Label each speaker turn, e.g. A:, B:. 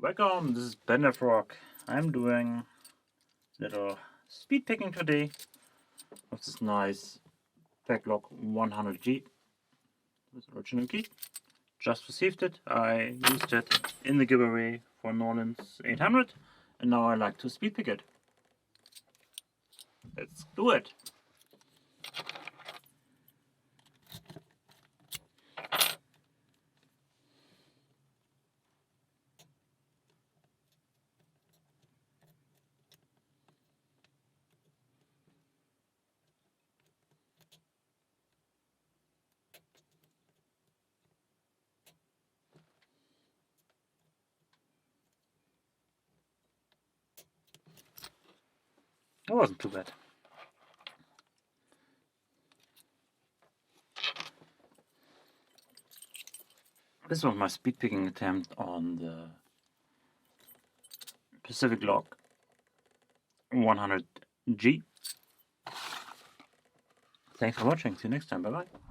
A: Welcome, this is Panda-Frog. I'm doing a little speed picking today with this nice Paclock 100G with original key. Just received it. I used it in the giveaway for Nolan's 800 and now I like to speed pick it. Let's do it! It wasn't too bad. This was my speed picking attempt on the Paclock 100G. Thanks for watching. See you next time. Bye bye.